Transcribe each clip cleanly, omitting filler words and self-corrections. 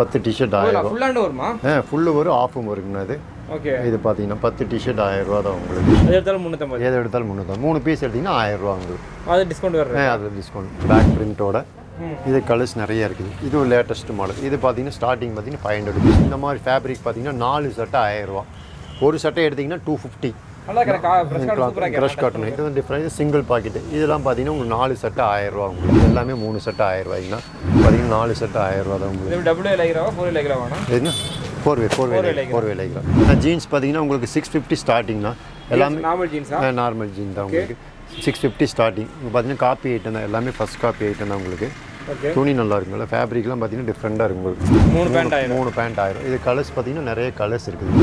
10 T shirt 1000 full hand வருமா? Full வரும் ஆஃபும் வருங்கண்ணா இது. ஓகே. இது பார்த்தீங்கன்னா 10 டிஷர்ட் 1000 ரூபா தான் உங்களுக்கு. எது எடுத்தாலும் 350. எது எடுத்தாலும் 350. 3 பீஸ் எடுத்தீங்கன்னா 1000 ரூபா உங்களுக்கு. அது டிஸ்கவுண்ட் வருது. அது டிஸ்கவுண்ட். பேக் பிரிண்டோட இது கலர்ஸ் நிறைய இருக்குது. இது ஒரு லேட்டஸ்ட் மாடல். இது பார்த்தீங்கன்னா ஸ்டார்டிங் பார்த்தீங்கன்னா 500 rupees. இந்த மாதிரி ஃபேப்ரிக் பார்த்தீங்கன்னா 4 சட்டை 1000 ரூபா. ஒரு சட்டை எடுத்தீங்கன்னா 250. Brush cotton. இது வந்து டிஃப்ரெண்ட் சிங்கிள் பாக்கெட்டு. இதெல்லாம் பார்த்தீங்கன்னா உங்களுக்கு 4 சட்டை 1000 ரூபா உங்களுக்கு. எல்லாமே 3 சட்டை 1000 ரூபாய்க்குன்னா பார்த்தீங்கன்னா 4 சட்டை 1000 ரூபா தான் உங்களுக்கு. டபுள் லைக்ராவா 4 லைக்ராவா? என்ன 4 வே லைக்ரா. ஜீன்ஸ் பார்த்தீங்கன்னா உங்களுக்கு 650 ஸ்டார்டிங்னா எல்லாமே நார்மல் ஜீன்ஸா? நார்மல் ஜீன் தான் உங்களுக்கு. 650 ஸ்டார்டிங். பார்த்தீங்கன்னா காப்பி ஐட்டம் தான், எல்லாமே ஃபர்ஸ்ட் காப்பி ஐட்டம் தான் உங்களுக்கு. துணி நல்லா இருக்குங்களா? ஃபேப்ரிக்லாம் பார்த்தீங்கன்னா டிஃப்ரெண்ட்டாக இருக்கும் உங்களுக்கு. 3 பேண்ட் 1000. இது கலர்ஸ் பார்த்தீங்கன்னா நிறைய கலர்ஸ் இருக்குது.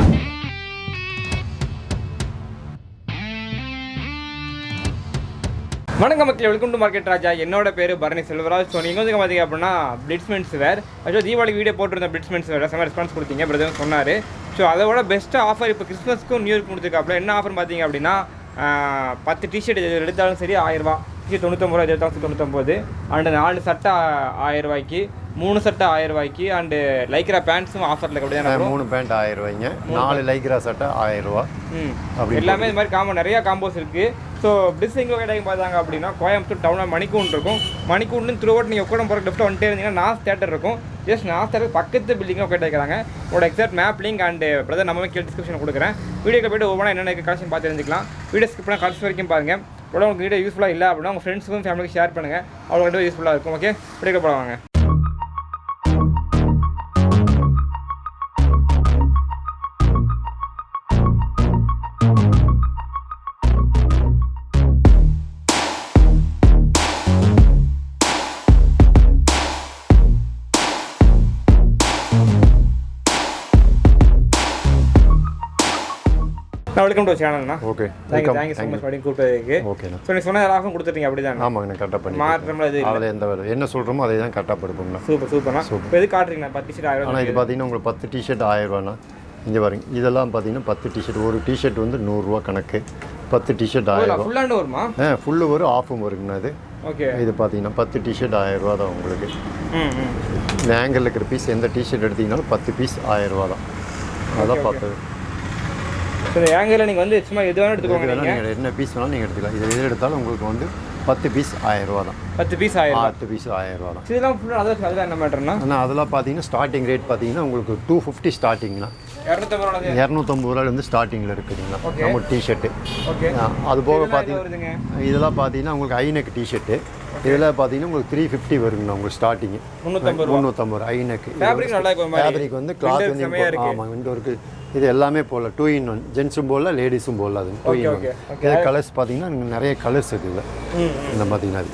வணக்கம் மக்கள், வெல்கம் டு மார்க்கெட் ராஜா. என்னோட பேர் பரணி செல்வராஜ். ஸோ நீங்கள் வந்து பார்த்தீங்க அப்படின்னா பிளிட்ஸ் மென்ஸ் வேர். ஆக்சுவலாக தீபாவளிக்கு வீடியோ போட்டிருந்த பிளிட்ஸ் மென்ஸ் வேர் செம்ம ரெஸ்பான்ஸ் கொடுத்தீங்க, பிரதர் சொன்னார். ஸோ அதோட பெஸ்ட்டாக ஆஃபர் இப்போ கிறிஸ்மஸ்க்கும் நியூ இயர்க்கு கொடுத்துருக்காப்புல. என்ன ஆஃபர் பார்த்தீங்க அப்படின்னா 10 டிஷர்ட் எடுத்தாலும் சரி 1000 ரூபா, டிஷர்ட் 99 ரூபா, எடுத்தாலும் 99. அண்டு 4 சட்டை 1000 ரூபாய்க்கு, 3 சட்டை 1000 ரூபாய்க்கு, அண்டு லைக்ரா பேண்ட்ஸும் ஆஃபரில் அப்படி தான். 3 பேண்ட் 1000 ரூபாய்ங்க, 4 லைக்ரா சட்டை 1000 ரூபா. எல்லாமே இது மாதிரி காம்போ நிறையா காம்போஸ் இருக்குது. ஸோ பிளிட்ஸ் எங்கே கிடைக்கும் பார்த்தாங்க அப்படின்னா கோயம்புத்தூர் டவுனில் மணிக்கூண்டு இருக்கும். மணிக்கூண்டு த்ரூஅவுட் நீங்கள் உட்காந்து போகிற லெஃப்ட் வந்துட்டே இருந்தீங்கன்னா நாஸ் தேட்டர் இருக்கும். ஜஸ்ட் நாஸ் தேட்டர் பக்கத்து பில்டிங்கில் உட்காந்து இருக்கிறாங்க. உங்களோட exact map link and brother நம்ம கீழே டிஸ்கிரிப்ஷன் கொடுக்குறேன். வீடியோக்கு போய்ட்டு ஒவ்வொன்றா என்னென்ன கலெக்ஷன் பார்த்து தெரிஞ்சுக்கலாம். வீடியோ ஸ்கிப் பண்ணால் கடைசி வரைக்கும் பாருங்கள். உடனே உங்களுக்கு வீடியோ யூஸ்ஃபுல்லாக இல்லை அப்படின்னா உங்கள் ஃப்ரெண்ட்ஸுக்கும் ஃபேமிலிக்கு ஷேர் பண்ணுங்கள். அவ்வளோ யூஸ்ஃபுல்லாக இருக்கும். ஓகே, வீடியோ போடுவாங்க. வெல்கம் டு சேனல்ண்ணா. Okay, thank you so much for கூப்பிட்டதுக்கு. ஓகேண்ணா. ஸோ நீங்கள் சொன்ன ஆஃபும் கொடுத்துட்டீங்க அப்படி தான்? ஆமாங்க, நான் கரெக்டாக பண்ணி மாற்றம்ல இது அதில் எந்த வேலை என்ன சொல்கிறோமோ அதை தான் கரெக்டாக படுப்போம்ண்ணா. சூப்பர்ண்ணா. இப்போ எது காட்டுறீங்கண்ணா? 10 டிஷர்ட் 1000. ஆனால் இது பார்த்தீங்கன்னா உங்களுக்கு 10 டிஷர்ட் 1000 ரூபாண்ணா. இங்கே பாருங்க, இதெல்லாம் பார்த்தீங்கன்னா 10 டிஷர்ட். ஒரு டிஷர்ட் வந்து 100 ரூபா கணக்கு. 10 டிஷர்ட் 1000 ரூபா. ஃபுல் ஹேண்ட் வருமா? ஃபுல்லு வரும், ஆஃபும் வருங்கண்ணா. இது ஓகே. இது பார்த்தீங்கன்னா 10 டிஷர்ட் 1000 ரூபா தான் உங்களுக்கு. இந்த ஆங்கிளில் இருக்கிற பீஸ் எந்த டிஷர்ட் எடுத்தீங்கன்னாலும் 10 பீஸ் 1000 ரூபா தான். அதான் பார்த்தது. ஸோ இந்த ஆங்கிளில் நீங்கள் வந்து சும்மா எது வேணும் எடுத்துக்கோங்க. நீங்கள் என்ன பீஸ் வேணாலும் நீங்கள் எடுத்துக்கலாம். இது எது எடுத்தாலும் உங்களுக்கு வந்து 10 பீஸ் 1000 ரூபா தான். 10 பீஸ் 1000. 10 பீஸ் 1000 ரூபா தான். இதெல்லாம் ஃபுல்லாக அதெல்லாம் என்ன மேட்டர்னா? ஆனால் அதெல்லாம் பார்த்தீங்கன்னா ஸ்டார்டிங் ரேட் பார்த்தீங்கன்னா உங்களுக்கு 250 ஸ்டார்டிங்னா 250 ரூபாயிலேருந்து ஸ்டார்டிங்கில் இருக்குதுங்களா நம்ம டிஷர்ட்டு. ஓகே. அது போக பார்த்தீங்கன்னா இதெல்லாம் பார்த்தீங்கன்னா உங்களுக்கு ஐநெக் டிஷர்ட்டு. இதில் பார்த்தீங்கன்னா உங்களுக்கு 350 வருங்கண்ணா உங்களுக்கு ஸ்டார்டிங்கு. 350 ஐநெக். ஃபேப்ரிக் வந்து கிளாத் வந்து ஆமாம் விண்டோருக்கு. இது எல்லாமே போடல, 2 in 1. ஜென்ஸும் போடலாம், லேடிஸும் போடலாம். அது 2 in 1. இது கலர்ஸ் பார்த்தீங்கன்னா நிறைய கலர்ஸ் இருக்குது. இந்த பார்த்தீங்கன்னா இது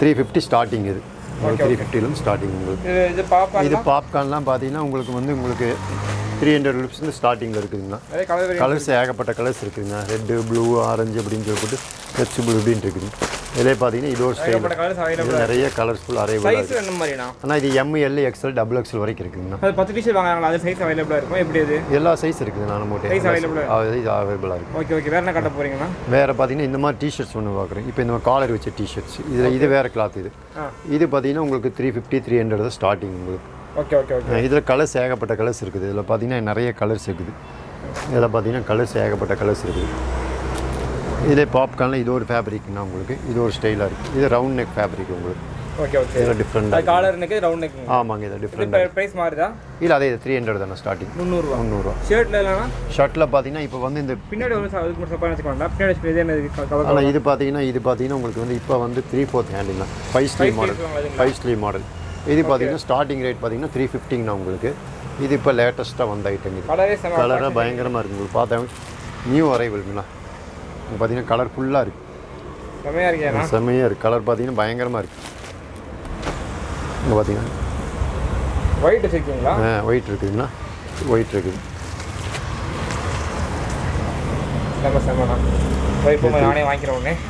350 ஸ்டார்டிங். இது 350லேருந்து ஸ்டார்டிங் உங்களுக்கு. இது பாப்கார்ன்லாம் பார்த்தீங்கன்னா உங்களுக்கு வந்து உங்களுக்கு 300 rupees ஸ்டார்டிங்கில் இருக்குதுங்கண்ணா. கலர்ஸ் ஏகப்பட்ட கலர்ஸ் இருக்குதுங்க. ரெட்டு, ப்ளூ, ஆரஞ்சு அப்படின்னு சொல்லிட்டு ஃப்ளெக்சிபிள் இப்படின்னு இருக்குது. இதிலே பார்த்தீங்கன்னா இது ஒரு ஸ்டைல் நிறைய கலர்ஸ்ஃபுல் அவைலபிளாக இருக்குது. ஆனால் இது ML, XL, XXL வரைக்கும் இருக்குதுங்கண்ணா. 10 டிஷர்ட் வாங்குறாங்களா? அது சைஸ் அவைலபிளாக இருக்கும். எப்படி இது? எல்லா சைஸ் இருக்குதுண்ணா. நம்ம சைஸ் அவைலபிளாக இருக்குது. ஓகே. வேறு என்ன கட்ட போகிறீங்கன்னா? வேறு பார்த்தீங்கன்னா இந்த மாதிரி டிஷர்ட்ஸ் ஒன்று பார்க்குறேன். இப்போ இந்த காலர் வச்ச டிஷர்ட்ஸ் இது வேறு கிளாத். இது பார்த்தீங்கன்னா உங்களுக்கு 350, 300 தான் ஸ்டார்டிங் உங்களுக்கு. ஓகே. இதில் கலர்ஸ் ஏகப்பட்ட கலர்ஸ் இருக்குது. இதில் பார்த்தீங்கன்னா நிறைய கலர்ஸ் இருக்குது. இதில் பார்த்தீங்கன்னா கலர்ஸ் ஏகப்பட்ட கலர்ஸ் இருக்குது. இதே பாப்கார்னில் இது ஒரு ஃபேப்ரிக்னா உங்களுக்கு. இது ஒரு ஸ்டைலாக இருக்குது. இது ரவுண்ட் நெக் ஃபேப்ரிக் உங்களுக்கு. ஓகே. இதில் டிஃப்ரெண்டாக காலர் நெக், ரவுண்ட் நெக். ஆமாங்க, இது டிஃப்ரெண்டாக. ப்ரைஸ் மாறுதா? இல்லை, அதே 300 தானே ஸ்டார்டிங். 300 ரூபா. ஷர்ட்டில் இல்லைனா? ஷர்ட்டில் பார்த்தீங்கன்னா இப்போ வந்து இந்த பின்னாடி ஒரு அதுக்கு மட்டும் சப்பாக வச்சுக்கோங்க. பின்னாடி ஆனால் இது பார்த்தீங்கன்னா உங்களுக்கு வந்து இப்போ வந்து 3/4 ஹேண்டில் தான். 5 ஸ்லீவ் மாடல். இது பார்த்தீங்கன்னா ஸ்டார்டிங் ரேட் பார்த்தீங்கன்னா 350ங்கண்ணா உங்களுக்கு. இது இப்போ லேட்டஸ்ட்டாக வந்த ஐட்டம். இது கலராக பயங்கரமாக இருக்குது உங்களுக்கு. பார்த்தா நியூ அரைவல்ங்கண்ணா. பார்த்தீங்கன்னா கலர் ஃபுல்லாக இருக்குது. செம்மையாக இருக்குது. கலர் பார்த்தீங்கன்னா பயங்கரமாக இருக்குது. இங்கே பார்த்தீங்கன்னா ஒயிட் வச்சுருக்கீங்களா? ஒயிட் இருக்குதுங்கண்ணா. ஒயிட் இருக்குது. நானே வாங்கிக்கிறேன்.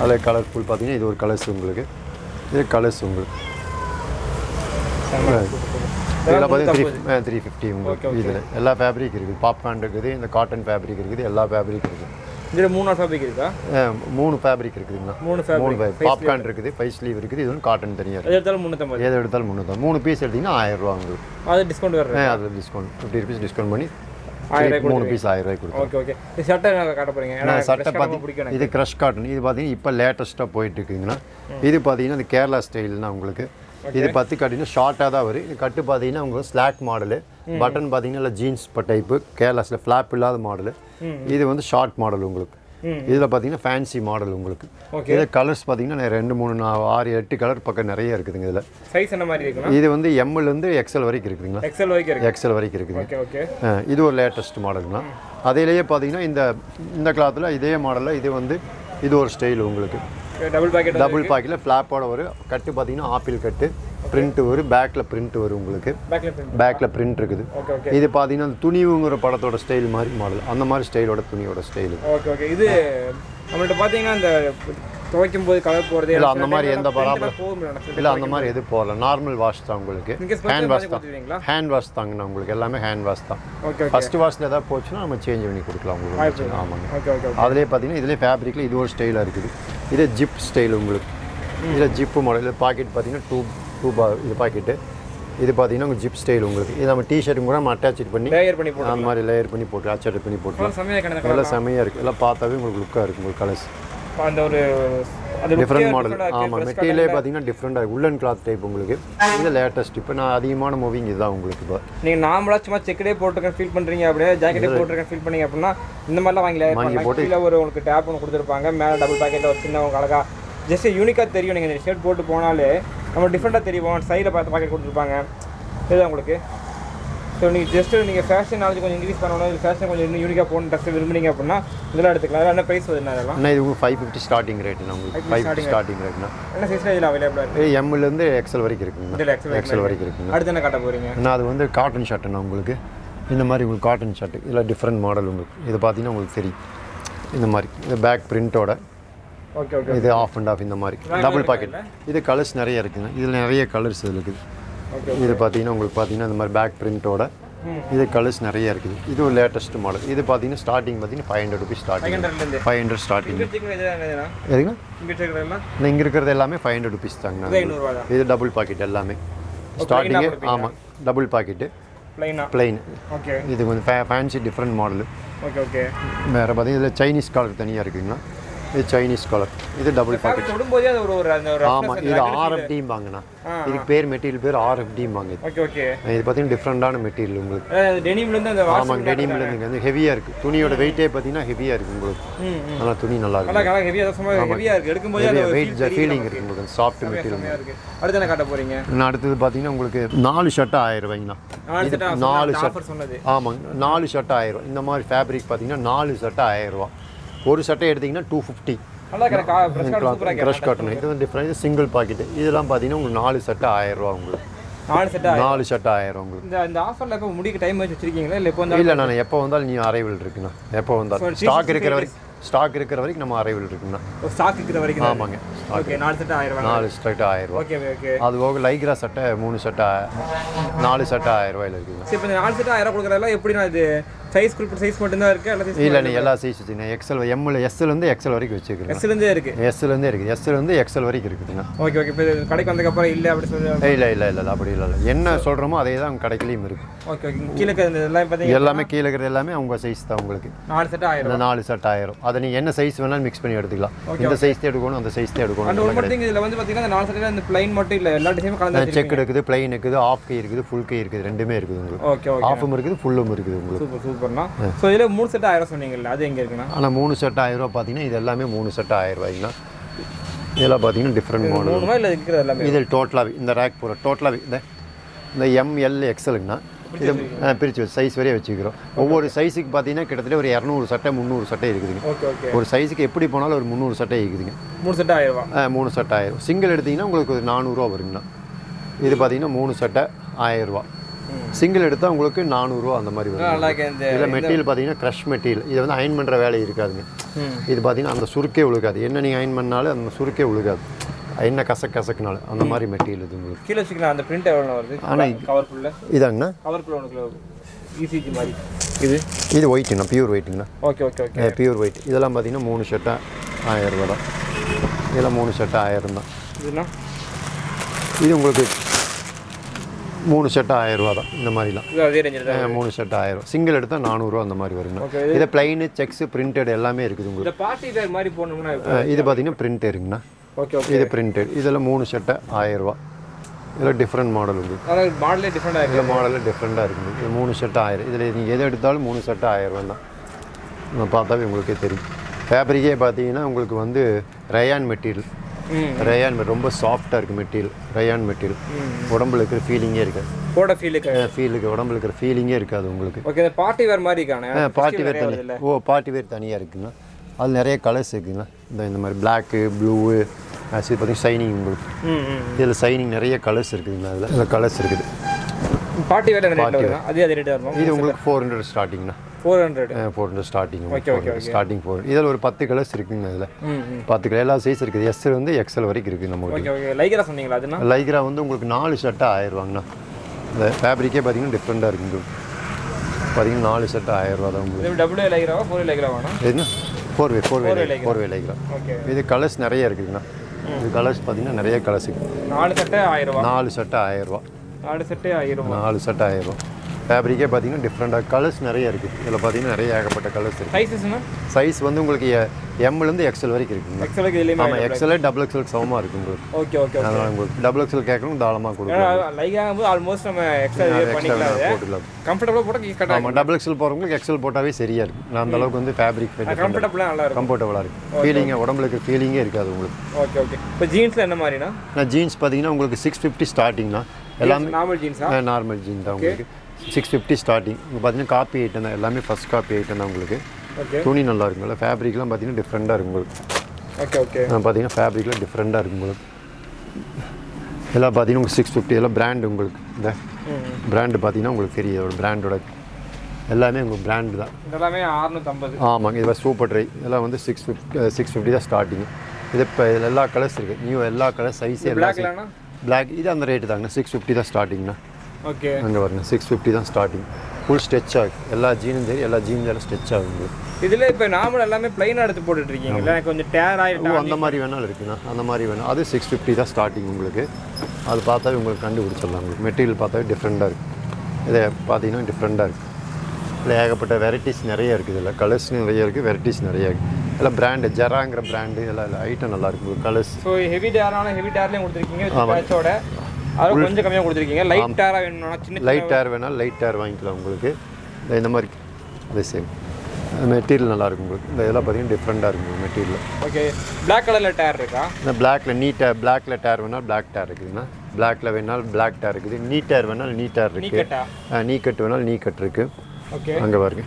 அதில் கலர்ஃபுல் பார்த்தீங்கன்னா இது ஒரு கலர்ஸ் உங்களுக்கு. இது கலர்ஸ் உங்களுக்கு. இதெல்லாம் பார்த்தீங்கன்னா 350 உங்களுக்கு. இதில் எல்லா ஃபேப்ரிக் இருக்குது. பாப்கார்ன் இருக்குது, இந்த காட்டன் ஃபேப்ரிக் இருக்குது, எல்லா ஃபேப்ரிக் இருக்குது. இதில் 3 ஃபேப்ரிக் இருக்கா? 3 ஃபேப்ரிக் இருக்குதுங்கண்ணா. 3 ஃபேப்ரிக். பாப்கார்ன் இருக்குது, 5 ஸ்லீவ் இருக்குது, இது வந்து காட்டன் தனியாக இருக்குது. எது எடுத்தாலும் 350. எது எடுத்தாலும் 300. 3 பீஸ் எடுத்தீங்கன்னா 1000 ரூபா உங்களுக்கு. அது டிஸ்கவுண்ட் வருது. அதில் டிஸ்கவுண்ட் 50 ருபீஸ் டிஸ்கவுண்ட் பண்ணி 1000 3 பீஸ் 1000 ரூபாய்க்கு கொடுக்கும். Okay okay. இது சட்டை காட்ட போகிறீங்க? சட்டை பார்த்தீங்கன்னா இது க்ரஷ் காட்டன். இது பார்த்தீங்கன்னா இப்போ லேட்டஸ்ட்டாக போயிட்டு இருக்குதுங்கண்ணா. இது பார்த்தீங்கன்னா இந்த கேரளா ஸ்டைல்னா உங்களுக்கு இது பற்றி கட்டிங்கன்னா ஷார்ட்டாக தான் வரும். இது கட்டு பார்த்தீங்கன்னா உங்களுக்கு ஸ்லாக் மாடலு, பட்டன் பார்த்தீங்கன்னா இல்லை ஜீன்ஸ் டைப்பு, கேர்லாஸில் ஃப்ளாப் இல்லாத மாடலு. இது வந்து ஷார்ட் மாடல் உங்களுக்கு. இதில் பார்த்தீங்கன்னா ஃபேன்சி மாடல் உங்களுக்கு. இதில் கலர்ஸ் பார்த்தீங்கன்னா 2 3 4 6 8 கலர் பக்கம் நிறைய இருக்குதுங்க. இதில் சைஸ் என்ன மாதிரி இருக்குங்க? இது வந்து எம்எல்லேருந்து எக்ஸ்எல் வரைக்கும் இருக்குதுங்களா? எக்ஸ்எல் வரைக்கும் இருக்குதுங்க. Okay okay. இது ஒரு லேட்டஸ்ட் மாடலுங்கண்ணா. அதிலேயே பார்த்தீங்கன்னா இந்த கிளாத்தில் இதே மாடலில் இது ஒரு ஸ்டைல் உங்களுக்கு. டபுள் பாக்கெட்டில் ஃப்ளாப்போட வரும். கட்டு பார்த்தீங்கன்னா ஆப்பிள் கட்டு, பிரிண்ட் வரும், பேக்கில் பிரிண்ட் வரும் உங்களுக்கு. பேக்கில் பிரிண்ட் இருக்குது. இது பார்த்தீங்கன்னா துணிவுங்கிற படத்தோட ஸ்டைல் மாதிரி மாடல், அந்த மாதிரி ஸ்டைலோட துணியோட ஸ்டைலு. Okay okay. இது நம்மள்ட்ட பார்த்தீங்கன்னா இந்த துவைக்கும் போது கலர் போகிறது இல்லை, அந்த மாதிரி எந்த ப்ராப்ளம் இல்லை, அந்த மாதிரி எதுவும் போகல. நார்மல் வாஷ் தான் உங்களுக்கு. ஹேண்ட் வாஷ் தான். ஹேண்ட் வாஷ் தாங்கண்ணா உங்களுக்கு. எல்லாமே ஹேண்ட் வாஷ் தான். ஃபர்ஸ்ட் வாஷில் எதாவது போச்சுன்னா நம்ம சேஞ்ச் பண்ணி கொடுக்கலாம் உங்களுக்கு. ஆமாங்க. அதிலே பார்த்தீங்கன்னா இதிலே ஃபேப்ரிக்கில் இது ஒரு ஸ்டைலாக இருக்குது. இது ஜிப் ஸ்டைல் உங்களுக்கு. இதில் ஜிப்பு மாடல். இது பாக்கெட் பார்த்தீங்கன்னா டூ இது பாக்கெட்டு. இது பார்த்தீங்கன்னா உங்கள் ஜிப் ஸ்டைல் உங்களுக்கு. இது நம்ம டிஷர்ட்டும் கூட நம்ம அட்டாச் பண்ணி அந்த மாதிரி லேயர் பண்ணி போட்டு அட்டாச் பண்ணி போட்டு எல்லாம் செமையாக இருக்குது. எல்லாம் பார்த்தாவே உங்களுக்கு லுக்காக இருக்கும் உங்களுக்கு. கலர்ஸ் அந்த ஒரு டிஃப்ரெண்ட் மாடல். ஆமாம், மெட்டீரியலே பார்த்தீங்கன்னா டிஃப்ரெண்டாக இருக்குது. உள்ளன் கிளாத் டைப் உங்களுக்கு. இது லேட்டஸ்ட். இப்போ நான் அதிகமான மூவிங் இதுதான் உங்களுக்கு. இப்போ நீங்கள் நார்மலாக சும்மா செக்கடே போட்டுருக்கேன் ஃபீல் பண்ணுறீங்க, அப்படியே ஜாக்கெட்டே போட்டுருக்கேன் ஃபீல் பண்ணீங்க அப்படின்னா இந்த மாதிரிலாம் வாங்கி போட்டு கீழே ஒரு உங்களுக்கு டேப் ஒன்று கொடுத்துருப்பாங்க. மேலே டபுள் பாக்கெட்டில் ஒரு சின்ன உங்களுக்கு அழகாக ஜஸ்ட் யூனிக்காக தெரியும். நீங்கள் இந்த ஷர்ட் போட்டு போனாலே நம்ம டிஃப்ரெண்ட்டாக தெரியும். சைடில் பார்த்து பாக்கெட் கொடுத்துருப்பாங்க. இதுதான் உங்களுக்கு. ஸோ நீங்கள் ஜஸ்ட்டு நீங்கள் ஃபேஷன் நாலேஜ் கொஞ்சம் இன்க்ரீஸ் பண்ணணும், இல்லை ஃபேஷன் கொஞ்சம் இன்னும் யூனிக்காக போகணும் ட்ரெஸ் விரும்புறீங்க அப்படின்னா இதெல்லாம் எடுத்துக்கலாம். அதெல்லாம் என்ன ப்ரைஸ் வருது? அதெல்லாம் இது 550 ஸ்டார்டிங் ரேட்டுண்ணா உங்களுக்கு. 550 ஸ்டார்டிங் ரேட்னா என்ன சைஸில் இதில் அவைலபிளாக இருக்குது? எம்லேருந்து எக்ஸ்எல் வரைக்கும் இருக்குங்க. எக்ஸ்எல் வரைக்கும் இருக்குங்க. அடுத்து என்ன காட்ட போகிறீங்க? அது வந்து காட்டன் ஷர்ட்டுண்ணா உங்களுக்கு. இந்த மாதிரி உங்களுக்கு காட்டன் ஷர்ட்டு இதில் டிஃப்ரெண்ட் மாடல் உங்களுக்கு. இது பார்த்தீங்கன்னா உங்களுக்கு தெரியும் இந்த மாதிரி. இது பேக் பிரிண்ட்டோட. Okay okay. இது ஆஃப் அண்ட் ஆஃப் இந்த மாதிரி டபுள் பாக்கெட். இது கலர்ஸ் நிறைய இருக்குங்க. இதில் நிறைய கலர்ஸ் இருக்குது. இது பார்த்தீங்கன்னா உங்களுக்கு பார்த்தீங்கன்னா இந்த மாதிரி பேக் பிரிண்ட்டோட இது கலர்ஸ் நிறைய இருக்குது. இது ஒரு லேட்டஸ்ட் மாடல். இது பார்த்தீங்கன்னா ஸ்டார்டிங் பார்த்தீங்கன்னா 500 ருபீஸ் ஸ்டார்டிங். 500 ஸ்டார்டிங். எதுங்க இங்கே இருக்கிறது எல்லாமே 500 ருபீஸ் தாங்க. இது டபுள் பாக்கெட் எல்லாமே ஸ்டார்டிங்கு. ஆமாம், டபுள் பாக்கெட்டு பிளைன். ஓகே. இது கொஞ்சம் fancy different model. Okay okay. வேறு பார்த்தீங்கன்னா இதில் சைனீஸ் கலர் தனியாக இருக்குங்களா. இது சைனீஸ் கலர். இது டபுள் பாக்கெட். ஆமாம், இது ஆர்எஃப்டிம்பாங்கண்ணா. இதுக்கு பேர் மெட்டீரியல் பேர் ஆர்எஃப்டிம்பாங்க. Okay okay. இது பார்த்தீங்கன்னா டிஃப்ரெண்டான மெட்டீரியல் உங்களுக்கு. ஆமாம், டெனிம்லேருந்து வந்து ஹெவியாக இருக்குது. துணியோட வெயிட்டே பார்த்தீங்கன்னா ஹெவியாக இருக்குது உங்களுக்கு. ஆனால் துணி நல்லா இருக்கும். வெயிட் ஃபீலிங் இருக்குது உங்களுக்கு. Soft material. அடுத்து என்ன காட்ட போகிறீங்க? அடுத்தது பார்த்தீங்கன்னா உங்களுக்கு 4 ஷர்ட்டு 1000 ரூபாய்ங்கண்ணா. 4 ஷர்ட். ஆமாங்க, 4 ஷர்ட்டு 1000. இந்த மாதிரி ஃபேப்ரிக் பார்த்தீங்கன்னா 4 ஷர்ட்டு 1000 ரூபா. ஒரு சட்டை எடுத்திங்கன்னா 250. Crush cotton. இது வந்து டிஃப்ரெண்ட். இது சிங்கிள் பாக்கெட்டு. இதெல்லாம் பார்த்தீங்கன்னா உங்களுக்கு 4 சட்டை 1000 ரூபா உங்களுக்கு. 4 சட்டை 1000 உங்களுக்கு. இந்த ஆஃபரில் இப்போ முடிக்க டைம் வச்சு வச்சிருக்கீங்களா இல்லை எப்போ? இல்லை, நான் எப்போ வந்தாலும் நீ அரைவல் இருக்குண்ணா. எப்போ வந்தாலும் ஸ்டாக் இருக்கிற வரைக்கும் நம்ம அரைவல் இருக்குண்ணா. ஸ்டாக் இருக்கிற வரைக்கும். ஆமாங்க. ஓகே. 4 சட்டை 1000. 4 சட்டை 1000 ரூபா. Okay okay. அது போக லைக்ரா சட்டை 3 சட்டை 4 சட்டை 1000 ரூபாயில் இருக்குங்க. சரி, இப்போ இந்த 4 சட்டை 1000 கொடுக்குறதெல்லாம் எப்படின்னா இது சைஸ் குறிப்பிட்ட சைஸ் மட்டும்தான் இருக்குது? எல்லா சைஸ் இல்லை, நீ எல்லா சைஸ் வச்சுக்கணும். எக்ஸ்எல் எம்எல் எஸ்லேருந்து எக்ஸ்எல் வரைக்கும் வச்சுக்கிறேன். எஸ்லேருந்தே இருக்குது. எஸ்லேருந்து எக்ஸ்எல் வரைக்கும் இருக்குதுங்க. Okay okay. இப்போ கடைக்கு வந்ததுக்கப்புறம் இல்லை அப்படி சொல்லி இல்லை அப்படி இல்லை. என்ன சொல்கிறோமோ அதே தான் அவங்க கடைக்குலேயும் இருக்குது. Okay okay. கீழே இருக்கிறது எல்லாம் பார்த்தீங்கன்னா எல்லாமே கீழே இருக்கிறது எல்லாமே அவங்க சைஸ் தான் உங்களுக்கு. 4 சட்டை 1000. 4 சட்டை 1000. அதை நீங்கள் என்ன சைஸ் வேணாலும் மிக்ஸ் பண்ணி எடுத்துக்கலாம். இந்த சைஸ் தான் எடுக்கணும், அந்த சைஸ் தான் எடுக்கணும். அந்த ஒரு மட்டும் இதில் வந்து பார்த்தீங்கன்னா அந்த 4 சட்டையில் அந்த பிளைன் மட்டும் இல்லை, எல்லா டிசைனும் கலந்து செக் இருக்குது, பிளைன் இருக்குது, ஆஃப் கை இருக்குது, ஃபுல் கை இருக்குது, ரெண்டுமே இருக்குது உங்களுக்கு. Okay okay. ஆஃபும் இருக்குது, ஃபுல்லும் இருக்குது உங்களுக்கு. சூப்பர் சூப்பர்ண்ணா. ஸோ இதில் 3 சட்டை 1000 சொன்னீங்கல்ல, அது எங்கே இருக்குண்ணா? ஆனால் 3 சட்டை 1000 ரூபா பார்த்தீங்கன்னா இது எல்லாமே 3 சட்டை 1000 ரூபாய்க்குண்ணா. இதெல்லாம் பார்த்தீங்கன்னா டிஃப்ரெண்ட் மாடல். இல்லை இருக்கிறது எல்லாமே இதில் டோட்டலாகவே இந்த ரேக் போகிற டோட்டலாகவே இந்த எம்எல் எக்ஸலுக்குண்ணா இது பிரித்து வச்சு சைஸ் வரையே வச்சுக்கிறோம். ஒவ்வொரு சைஸுக்கு பார்த்தீங்கன்னா கிட்டத்தட்ட ஒரு 200 சட்டை 300 சட்டை இருக்குதுங்க. ஒரு சைஸுக்கு எப்படி போனாலும் ஒரு 300 சட்டை இருக்குதுங்க. 3 சட்டை 1000 ரூபா. 3 சட்டை 1000. சிங்கிள் எடுத்திங்கன்னா உங்களுக்கு ஒரு 400 ரூபா வருங்கண்ணா. இது பார்த்தீங்கன்னா 3 சட்டை 1000 ரூபா. சிங்கிள் எடுத்தால் உங்களுக்கு 400 ரூபா அந்த மாதிரி வரும். இதில் மெட்டீரியல் பார்த்தீங்கன்னா க்ரஷ் மெட்டீரியல். இது வந்து அயன் பண்ணுற வேலை இருக்காதுங்க. இது பார்த்தீங்கன்னா அந்த சுருக்கே விழுகாது. என்ன நீங்கள் அயன் பண்ணாலும் அந்த சுருக்கே விழுகாது. என்ன கசக்குனால அந்த மாதிரி மெட்டீரியல் இது உங்களுக்கு. கீழே வச்சுக்கலாம். அந்த பிரிண்ட் எவ்வளோ வருது? ஆனால் கவர்ஃபுல்ல இதாங்கண்ணா கவர்ஃபுல் ஒன்று இசிஜி மாதிரி இது ஒயிட்டுங்கண்ணா, பியூர் ஒயிட்டுங்கண்ணா. Okay okay okay pure white. இதெல்லாம் பார்த்தீங்கன்னா 3 ஷர்ட்டாக 1000 ரூபா தான். இதெல்லாம் 3 ஷர்ட்டாக 1000 தான். இதுனா இது உங்களுக்கு 3 ஷர்ட்டாக 1000 ரூபா தான். இந்த மாதிரிலாம் அதே ரேஞ்சில் 3 ஷர்ட்டாக 1000. சிங்கிள் எடுத்தால் 400 ரூபா அந்த மாதிரி வருங்க. இதை பிளைனு செக்ஸு பிரிண்டட் எல்லாமே இருக்குது உங்களுக்கு. பார்ட்டி வேர் மாதிரி போடணும்னா இது பார்த்தீங்கன்னா பிரிண்டருங்கண்ணா. Okay okay. இது பிரிண்டட். இதெல்லாம் 3 ஷர்ட்டாக 1000 ரூபா. இதில் டிஃப்ரெண்ட் மாடல் உங்களுக்கு. அதாவது மாடலே டிஃப்ரெண்டாக இருக்குது. மாடலில் டிஃப்ரெண்ட்டாக இருக்குது. இது 3 ஷர்ட்டாக 1000. இதில் நீங்கள் எது எடுத்தாலும் 3 ஷர்ட்டாக 1000 ரூபா தான். நம்ம பார்த்தாவே உங்களுக்கே தெரியும். ஃபேப்ரிக்கே பார்த்தீங்கன்னா உங்களுக்கு வந்து ரயான் மெட்டீரியல். ரயான் ரொம்ப சாஃப்டாக இருக்குது மெட்டீரியல். ரயான் மெட்டீரியல் உடம்புல இருக்கிற ஃபீலிங்கே இருக்காது. போட ஃபீலுக்கு உடம்புல இருக்கிற ஃபீலிங்கே இருக்காது உங்களுக்கு. ஓகே. இந்த பார்ட்டி வேர் மாதிரி இருக்கானே. பார்ட்டி வேர் தனியாக. பார்ட்டி வேர் தனியாக இருக்குங்களா. அது நிறைய கலர்ஸ் இருக்குங்களா. இந்த மாதிரி பிளாக்கு, ப்ளூ, இது பார்த்தீங்கன்னா ஷைனிங் உங்களுக்கு. இதில் ஷைனிங் நிறைய கலர்ஸ் இருக்குதுங்களா. இதில் கலர்ஸ் இருக்குது. பார்ட்டி வேர் அதே ரேட் வரும். இது உங்களுக்கு 400 ஸ்டார்டிங்ண்ணா. 400 ஸ்டார்டிங். Okay okay. ஸ்டார்டிங் 400. இதில் ஒரு 10 கலர்ஸ் இருக்குங்க. இதில் 10 கலர் எல்லா சைஸ் இருக்குது. எஸ் வந்து எக்ஸல் வரைக்கும் இருக்குது நமக்கு. Okay okay. லைக்ரா சொன்னீங்களா? அதுனா லைக்ரா வந்து உங்களுக்கு 4 ஷர்ட்டாக 1000 ரூபாங்கண்ணா. இந்த ஃபேப்ரிக்கே பார்த்தீங்கன்னா டிஃப்ரெண்ட்டாக இருக்குது உங்களுக்கு. பார்த்தீங்கன்னா 4 ஷர்ட்டாக 1000 ரூபா தான் உங்களுக்கு. டபுள் லைக்ராவா 4 லைக்ரா வேணும்? எதுனா 4 வே லைக்ரா. இது கலர்ஸ் நிறைய இருக்குதுங்கண்ணா. இது கலர்ஸ் பார்த்தீங்கன்னா நிறைய கலர்ஸ் இருக்குது. 4 ஷர்ட்டு 1000 ரூபா. 4 ஷர்ட்டு 1000 ரூபா. 4 ஷர்ட்டு 1000 ரூபா. 4 ஷர்ட்டு 1000 ரூபா. ஃபேப்ரிக்கே பார்த்தீங்கன்னா டிஃப்ரெண்ட்டாக கலர்ஸ் நிறைய இருக்குது. இதில் பார்த்தீங்கன்னா நிறைய ஏகப்பட்ட கலர்ஸ் இருக்குது. சைஸஸ்னா சைஸ் வந்து உங்களுக்கு எம்லேருந்து எக்ஸல் வரைக்கும் இருக்குங்க. எக்ஸலுக்கு இதுலேயுமே ஆமாம், எக்ஸல் டபுள் எக்ஸல் சமமாக இருக்குது உங்களுக்கு. Okay okay. அதனால் உங்களுக்கு டபுள் எக்ஸல் கேட்கணும் தாராளமாக கொடுக்கலாம். லைக்காகும்போது ஆல்மோஸ்ட் நம்ம எக்ஸல் பண்ணிக்கலாம். போட்டுக்கலாம். கம்ஃபர்டபுளாக போட்டால் கரெக்டாக. ஆமாம், டபுள் எக்ஸல் போகிறவங்களுக்கு எக்ஸல் போட்டாவே சரியாக இருக்குது. நான் அந்த அளவுக்கு வந்து ஃபேப்ரிக் கம்ஃபர்டபுளாக நல்லா இருக்கும். கம்ஃபர்டபுளாக இருக்குது. ஃபீலிங்காக உடம்புக்கு ஃபீலிங்கே இருக்காது உங்களுக்கு. Okay okay. இப்போ ஜீன்ஸில் என்ன மாதிரினா? ஜீன்ஸ் பார்த்தீங்கன்னா உங்களுக்கு 650 ஸ்டார்டிங்னா. எல்லாமே நார்மல் ஜீன்ஸா? நார்மல் ஜீன் தான் உங்களுக்கு. 650 ஸ்டார்டிங். இங்கே பார்த்தீங்கன்னா காப்பி ஐட்டம் தான். எல்லாமே ஃபஸ்ட் காப்பி ஐட்டம் தான் உங்களுக்கு. துணி நல்லா இருக்குங்களா. ஃபேப்ரிக்லாம் பார்த்தீங்கன்னா டிஃப்ரெண்ட்டாக இருக்கும் உங்களுக்கு. Okay okay. பார்த்தீங்கன்னா ஃபேப்ரிக்லாம் டிஃப்ரெண்ட்டாக இருக்கும் உங்களுக்கு. எல்லாம் பார்த்தீங்கன்னா உங்களுக்கு 650. எல்லாம் பிராண்டு உங்களுக்கு. இந்த பிராண்டு பார்த்தீங்கன்னா உங்களுக்கு தெரியும். இதோட பிராண்டோட எல்லாமே உங்களுக்கு பிராண்டு தான். எல்லாமே 650. ஆமாங்க. இது சூப்பர் ட்ரை. இதெல்லாம் வந்து 650 தான் ஸ்டார்டிங். இது இப்போ இதில் எல்லா கலர்ஸ் இருக்குது. நியூ எல்லா கலர் சைஸே எல்லாம் பிளாக். இது அந்த ரேட்டு தாங்கண்ணா. 650 தான் ஸ்டார்டிங்ண்ணா. ஓகே. அங்கே பாருங்க 650 தான் ஸ்டார்டிங். ஃபுல் ஸ்ட்ரெச் ஆகும். எல்லா ஜீனும் தெரியும். எல்லா ஜீன்ஸாலும் ஸ்ட்ரெச் ஆகுது. இதில் இப்போ நார்மல் எல்லாமே பிளைனாக எடுத்து போட்டுட்ருக்கீங்களா? கொஞ்சம் டேர் ஆகிட்டு அந்த மாதிரி வேணாலும் இருக்குண்ணா. அந்த மாதிரி வேணும். அது 650 தான் ஸ்டார்டிங் உங்களுக்கு. அது பார்த்தாவே உங்களுக்கு கண்டுபிடிச்சிடலாம். உங்களுக்கு மெட்டீரியல் பார்த்தாவே டிஃப்ரெண்ட்டாக இருக்குது. இதை பார்த்தீங்கன்னா டிஃப்ரெண்ட்டாக இருக்குது. இல்லை ஏகப்பட்ட வெரைட்டிஸ் நிறைய இருக்குது. இதில் கலர்ஸ் நிறைய இருக்குது. வெரைட்டிஸ் நிறைய இருக்குது. எல்லாம் பிராண்டு ஜெராங்கிற பிராண்டு எல்லாம் ஐட்டம் நல்லா இருக்குது. கலர்ஸ் ஸோ ஹெவி டேர்லேயும் கொடுத்துருக்கீங்க. அது கொஞ்சம் கம்மியாக கொடுத்துருக்கீங்க. லைட் டேராக வேணும்னா சின்ன லைட் டேர் வேணாலும் லைட் டேர் வாங்கிக்கலாம் உங்களுக்கு. இந்த மாதிரி அதே சேம் மெட்டீரியல் நல்லாயிருக்கும் உங்களுக்கு. இந்த இதெல்லாம் பார்த்தீங்கன்னா டிஃப்ரெண்ட்டாக இருக்கும் மெட்டீரியல். ஓகே. பிளாக் கலரில் டேர் இருக்கா? இந்த பிளாக்ல நீட்டாக பிளாக்ல டேர் வேணாலும் பிளாக் டேர் இருக்குதுண்ணா. பிளாக்ல வேணாலும் பிளாக் டேர் இருக்குது. நீ டேர் வேணாலும் நீ டேர் இருக்குது. நீ கட்டு வேணாலும் நீ கட் இருக்குது. ஓகே. அங்கே பாருங்க.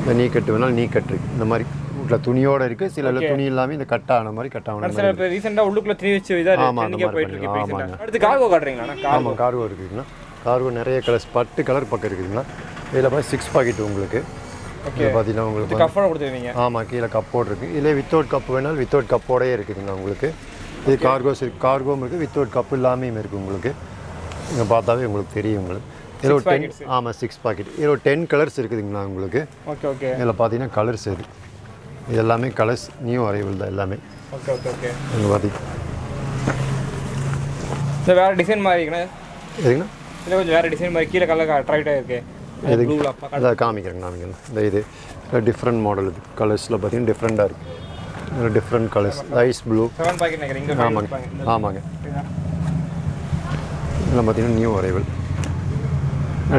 இந்த நீ கட்டு வேணாலும் நீ கட் இருக்குது. இந்த மாதிரி வீட்டில் துணியோட இருக்குது. சில துணி இல்லாமல் இந்த கட்டான மாதிரி கட்டான. சில இப்போ ரீசெண்டாக உள்ளுக்குள்ள துணி வச்சு இதாக போயிட்டு இருக்கு. ஆமாங்க. அடுத்து கார்கோ காட்டுறீங்களா? ஆமாம், கார்கோ இருக்குதுங்களா. கார்கோ நிறைய கலர்ஸ் 10 கலர் பக்கம் இருக்குதுங்களா. இதில் பார்த்து 6 பாக்கெட் உங்களுக்கு. ஓகே. பார்த்தீங்கன்னா உங்களுக்கு கப்போட கொடுத்துருவீங்க. ஆமாம், கீழே கப்போடு இருக்குது. இதில் வித்தவுட் கப் வேணாலும் வித்தவுட் கப்போடே இருக்குதுங்களா உங்களுக்கு. இது கார்கோவும் இருக்குது. வித்தவுட் கப் இல்லாமையும் இருக்குது உங்களுக்கு. இங்கே பார்த்தாவே உங்களுக்கு தெரியும் உங்களுக்கு. இதில் ஒரு 10. ஆமாம், 6 பாக்கெட். இதில் ஒரு 10 கலர்ஸ் இருக்குதுங்களா உங்களுக்கு. Okay okay. இதில் பார்த்தீங்கன்னா கலர்ஸ் இது எல்லாமே கலர்ஸ் நியூ அரைவல் தான் எல்லாமே. Okay okay okay. இங்கே பார்த்தீங்க இந்த வேறு டிசைன் மாதிரி இருக்குண்ணா. எதுங்கண்ணா? இல்லை கொஞ்சம் வேறு டிசைன் மாதிரி கீழே கலர் அட்ராக்டாக இருக்குது. அதை காமிக்கிறேங்கண்ணா. இந்த இது டிஃப்ரெண்ட் மாடல். இது கலர்ஸில் பார்த்தீங்கன்னா டிஃப்ரெண்ட்டாக இருக்குது. Different colours. Ice blue. 7 packet நினைக்கிறேன். ஆமாங்க ஆமாங்க. இதெல்லாம் பார்த்தீங்கன்னா நியூ அரைவல்.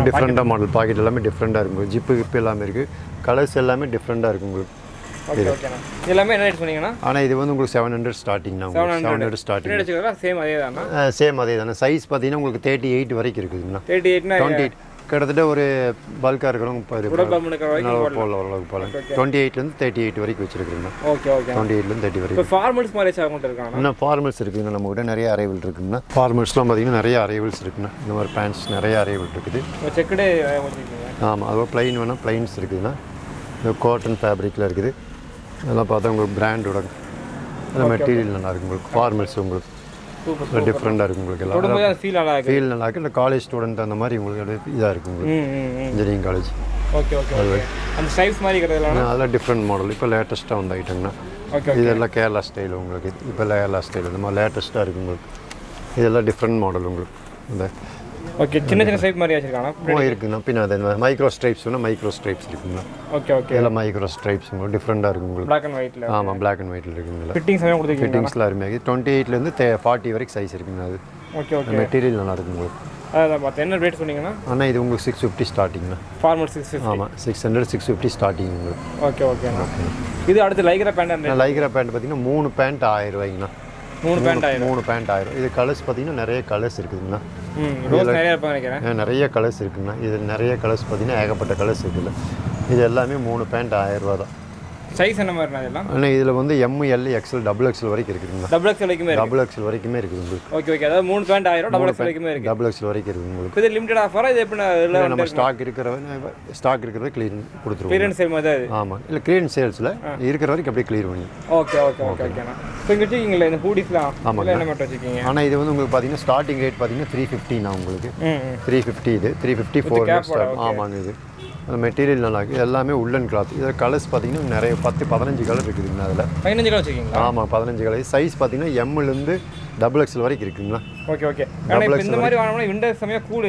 டிஃப்ரெண்ட்டாக மாடல். பாக்கெட் எல்லாமே டிஃப்ரெண்ட்டாக இருக்கும். ஜிப்பு கிப்பு எல்லாமே இருக்குது. கலர்ஸ் எல்லாமே டிஃப்ரெண்ட்டாக இருக்கும் உங்களுக்கு. எல்லாமே என்ன ரேட் சொன்னீங்கன்னா? ஆனால் இது வந்து உங்களுக்கு 700 ஸ்டார்டிங் தான். 700 ஸ்டார்டிங். சேம் அதே தானே? சேம் அதே தானே. சைஸ் பார்த்தீங்கன்னா உங்களுக்கு 38 வரைக்கும் இருக்குதுங்கண்ணா. 38 கிட்டத்தட்ட ஒரு பல்காக இருக்கிறவங்க ஓரளவுக்கு போகலாம். 28லேருந்து 38 வரைக்கும் வச்சுருக்குங்கண்ணா. Okay okay. 28லேருந்து 30 வரைக்கும். இப்போ ஃபார்மல்ஸ் மாதிரி இருக்காங்க. இன்னும் ஃபார்மல்ஸ் இருக்குதுங்க. நம்ம கிட்ட நிறைய அரைவல் இருக்குங்கண்ணா. ஃபார்மல்ஸ்லாம் பார்த்தீங்கன்னா நிறைய அரைவல்ஸ் இருக்குண்ணா. இந்த மாதிரி பேண்ட்ஸ் நிறைய அரைவல் இருக்குது. செக்குடே. ஆமாம், அதுவும் ப்ளைன் வேணால் ப்ளைன்ஸ் இருக்குதுண்ணா. காட்டன் ஃபேப்ரிக்கில் இருக்குது. அதெல்லாம் பார்த்தா உங்களுக்கு பிராண்டோட அதில் மெட்டீரியல் நல்லா இருக்கும் உங்களுக்கு. ஃபார்மல்ஸ் உங்களுக்கு டிஃப்ரெண்டாக இருக்கும் உங்களுக்கு எல்லாம் ஃபீல் நல்லா இருக்குது. இந்த காலேஜ் ஸ்டூடெண்ட் அந்த மாதிரி உங்களுக்கு இதாக இருக்கும் உங்களுக்கு இன்ஜினியரிங் காலேஜ். ஓகே ஓகே அந்த ஸ்டைல்ஸ் மாதிரி இருக்கிறதுலாம் அதெல்லாம் டிஃப்ரெண்ட் மாடல் இப்போ லேட்டஸ்ட்டாக வந்து ஐட்டம்னா. ஓகே இதெல்லாம் கேரளா ஸ்டைல் உங்களுக்கு. இப்போ கேரளா ஸ்டைல் இந்த மாதிரி லேட்டஸ்ட்டாக இருக்குது உங்களுக்கு. இதெல்லாம் டிஃப்ரெண்ட் மாடல் உங்களுக்கு. இந்த ஓகே சின்ன சின்ன ஸ்ட்ரைப் மாதிரி வச்சிருக்காங்க இருக்குண்ணா. பின்ன அது மைக்ரோ ஸ்ட்ரைப்ஸ் வேணால் மைக்ரோ ஸ்ட்ரைப்ஸ் இருக்குங்களா. ஓகே ஓகே இதெல்லாம் மைக்ரோ ஸ்ட்ரைப்ஸ் உங்களுக்கு டிஃப்ரெண்டாக இருக்கும் உங்களுக்கு. பிளாக் அண்ட் ஒயிட்டில். ஆமாம் பிளாக் அண்ட் ஒயிட்டில் இருக்குங்களா. ஃபிட்டிங்ஸ் எல்லாம் கொடுத்துருக்கீங்க. ஃபிட்டிங்ஸ்லாம் அருமையாக 28லேருந்து 40 வரைக்கும் சைஸ் இருக்குங்க. அது ஓகே ஓகே மெட்டீரியல் நல்லா இருக்கும் உங்களுக்கு. அதான் பார்த்து என்ன ரேட் சொன்னீங்கன்னா? ஆனால் இது உங்களுக்கு 650 ஸ்டார்டிங்ண்ணா. ஃபார்மல் 650. ஆமாம் 600 650 ஸ்டார்டிங் உங்களுக்கு. ஓகே ஓகேண்ணா. இது அடுத்து லைக்ரா பேண்ட். லைக்ரா பேண்ட் பார்த்தீங்கன்னா 3 பேண்ட் 1000 ரூபாய்ங்கண்ணா. 3 பேண்ட் 1000. இது கலர்ஸ் பார்த்தீங்கன்னா நிறைய கலர்ஸ் இருக்குதுங்கண்ணா. நிறைய இருப்பாங்க நினைக்கிறேன். நிறைய கலர்ஸ் இருக்குங்கண்ணா. இது நிறைய கலர்ஸ் பார்த்தீங்கன்னா ஏகப்பட்ட கலர்ஸ் இருக்குல்ல. இது எல்லாமே 3 பேண்ட் 1000 ரூபா தான். சைஸ் என்ன மாதிரி இதெல்லாம்? ஆனால் இதில் வந்து ML XL XXL வரைக்கும் இருக்குதுங்களா. XXL வரைக்குமே இருக்குது உங்களுக்கு. ஓகே ஓகே அதாவது 3 பேண்ட் 1000 XXL வரைக்குமே இருக்குது. XXL வரைக்கும் இருக்குது உங்களுக்கு. இது லிமிட்டட் ஆஃபரா இது எப்படி நம்ம ஸ்டாக் இருக்கிறத க்ளீன் கொடுத்துருவோம். கிளியரன்ஸ் சேல் மாதிரி. ஆமாம் இல்லை கிளியரன்ஸ் சேல்ஸில் இருக்கிற வரைக்கும் அப்படியே க்ளியர் பண்ணி. ஓகே ஓகே ஓகே ஓகேண்ணா. ஸோ இங்கே வச்சுக்கிங்களா இந்த ஹூடிஸ்லாம்? ஆமாம் என்ன மட்டும் வச்சுக்கிங்க. ஆனால் இது வந்து உங்களுக்கு பார்த்தீங்கன்னா ஸ்டார்டிங் ரேட் பார்த்தீங்கன்னா 350 உங்களுக்கு. 350 இது 354. ஆமாங்க. இது அந்த மெட்டீரியல் நல்லா இருக்குது. எல்லாமே உள்ளன் கிளாத். இதில் கலர்ஸ் பார்த்தீங்கன்னா நிறைய 10-15 கலர் இருக்குதுங்களா. அதில் 15 கலர் வச்சுக்கிங்களா? ஆமாம் 15 கலர். சைஸ் பார்த்தீங்கன்னா Mலேருந்து XXL வரைக்கும் இருக்குங்களா. Okay okay. ஆனால் இந்த மாதிரி வாங்கினா விண்டர் சமயம் கூல்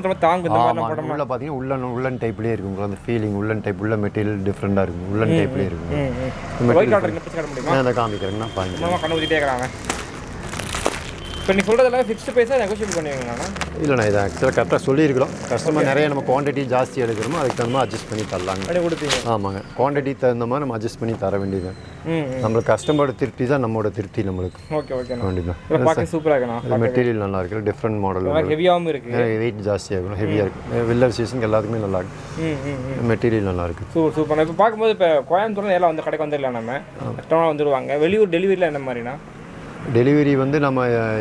ரொம்ப தாங்கு. இந்த மாதிரி போட்டோம்னா உள்ள பார்த்தீங்கன்னா உள்ளன் டைப்லேயே இருக்குங்களா. அந்த ஃபீலிங் உள்ளன் டைப் உள்ள மெட்டீரியல் டிஃப்ரெண்டாக இருக்கும். உள்ளன் டைப்லேயே இருக்கும். ஒயிட் கலர் என்ன காட்ட முடியுமா? நான் காமிக்கிறேங்கண்ணா பாருங்க. கண்ணு ஊற்றிட்டே இருக்கிறாங்க. இப்போ நீ சொல்கிறதெல்லாம் ஃபிக்ஸ்டு ப்ரைஸாக நெகோஷியேட் பண்ணுவீங்கண்ணா? இல்லைண்ணா இது ஆக்சுவலாக கரெக்டாக சொல்லியிருக்கிறோம். கஸ்டமர் நிறைய நம்ம குவான்டிட்டி ஜாஸ்தி எடுக்கிறோமோ அதுக்கு தகுந்த மாதிரி அட்ஜஸ்ட் பண்ணி தரலாங்க. அப்படி கொடுப்பீங்க? ஆமாங்க. குவான்டிட்டி தகுந்த மாதிரி நம்ம அட்ஜஸ்ட் பண்ணி தர வேண்டியது. நம்மளுக்கு கஸ்டமரோட திருப்தி தான் நம்மளோட திருப்தி நம்மளுக்கு. ஓகே ஓகே வேண்டியதான். பார்க்க சூப்பராக இருக்குண்ணா. மெட்டீரியல் நல்லா இருக்குது. Different model. ஹெவியாகவும் இருக்குது. வெயிட் ஜாஸ்தியாக இருக்கும். ஹெவியாக இருக்குது. வில்லர் சீசனுக்கு எல்லாத்துக்குமே நல்லா இருக்குது. மெட்டீரியல் நல்லா இருக்குது. சூப்பர். இப்போ பார்க்கும்போது இப்போ கோயம்புத்தூர்ல எல்லாம் வந்து கடைக்கு வந்துடலாம். நம்ம கஸ்டமராக வந்துடுவாங்க. வெளியூர் டெலிவரியில் என்ன மாதிரினா? டெலிவரி வந்து நம்ம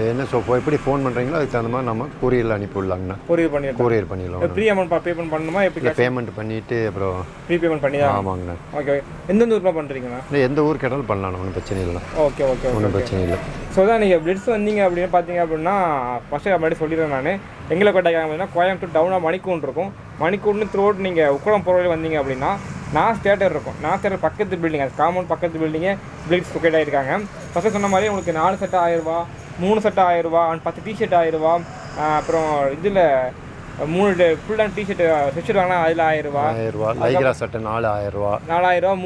என்ன எப்படி ஃபோன் பண்ணுறீங்களோ அதுக்கு தகுந்த மாதிரி நம்ம கொரியரில் அனுப்பிவிடலாங்கண்ணா. கொரியர் பண்ணிடலாம். ப்ரீ அமௌண்ட் பேமெண்ட் பண்ணணுமா? எப்படி பேமெண்ட் பண்ணிவிட்டு அப்புறம் ப்ரீ பேமெண்ட் பண்ணி தான்? ஆமாங்கண்ணா. ஓகே. எந்தெந்த ஊரில் பண்ணுறீங்கண்ணா? எந்த ஊர் கேட்டாலும் பண்ணலாம். ஒன்றும் பிரச்சனை இல்லை. ஓகே ஓகே ஒன்றும் பிரச்சனை இல்லை. ஸோ தான் நீங்கள் பிளிட்ஸ் வந்தீங்க அப்படின்னு பார்த்தீங்க அப்படின்னா ஃபஸ்ட்டு முன்னாடி சொல்லிடுறேன் நான். எங்களை கொண்டாங்க அப்படின்னா கோயம்புத்தூர் டவுனாக மணிக்கூண்டு இருக்கும். மணிக்கூண்டு த்ரூ அவுட் நீங்கள் உக்கடம் போகிற வந்தீங்க அப்படின்னா நாஸ் தியேட்டர் இருக்கும். நாஸ் தியேட்டர் பக்கத்து பில்டிங், அது காம்பவுண்ட் பக்கத்து பில்டிங்கே பிளிட்ஸ் லொக்கேட் ஆகிருக்காங்க. ஃபஸ்ட்டு சொன்ன மாதிரி உங்களுக்கு 4 செட் 1000 ரூபா, 3 செட் 1000 ரூபா, 10 டிஷர்ட் 1000 ரூபா, அப்புறம் இதில் 3 ஃபுல் அண்ட் டிஷர்ட் ஸ்வெட்ஷர்ட் வாங்கினா அதில் 1000 ரூபா. லைக்ரா சட்டை 4000 ரூபா,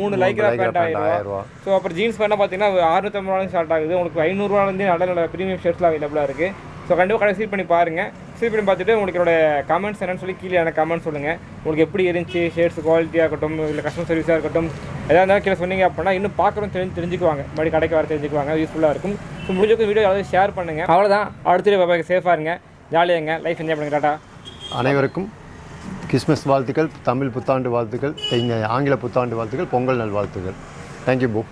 3 லைக்ரா பேண்ட் 1000 ரூபா. ஸோ அப்புறம் ஜீன்ஸ் பேண்ட்டாக பார்த்தீங்கன்னா 650 ரூபாலேருந்து ஸ்டார்ட் ஆகுது. உங்களுக்கு 500 ரூபாலேருந்து நல்ல ப்ரீமியம் ஷர்ட்ஸ்லாம் அவைலபிளாக இருக்குது. ஸோ கண்டிப்பாக கடை சீட் பண்ணி பாருங்கள். சீட் பண்ணி பார்த்துட்டு உங்களுக்கு என்னோட கமெண்ட்ஸ் என்னன்னு சொல்லி கீழே எனக்கு கமெண்ட் சொல்லுங்கள். உங்களுக்கு எப்படி இருந்துச்சு ஷேர்ட்ஸ் குவாலிட்டியாக இருக்கட்டும், இல்லை கஸ்டமர் சர்வீஸாக இருக்கட்டும், எதாக இருந்தாலும் கீழே சொன்னீங்க அப்படின்னா இன்னும் பார்க்குறோம் தெரிஞ்சுக்குவாங்க. மறுபடியும் கடைக்கு வர தெரிஞ்சுக்குவாங்க. யூஸ்ஃபுல்லாக இருக்கும். ஸோ முடிஞ்ச வீடியோ யாராவது ஷேர் பண்ணுங்கள். அவ்வளோதான். அடுத்த சேஃபாக இருங்க, ஜாலியாங்க, லைஃப் என்ஜாய் பண்ணுங்க. டாட்டா. அனைவருக்கும் கிறிஸ்மஸ் வாழ்த்துக்கள், தமிழ் புத்தாண்டு வாழ்த்துக்கள், ஆங்கில புத்தாண்டு வாழ்த்துக்கள், பொங்கல் நல் வாழ்த்துக்கள். தேங்க்யூ போ.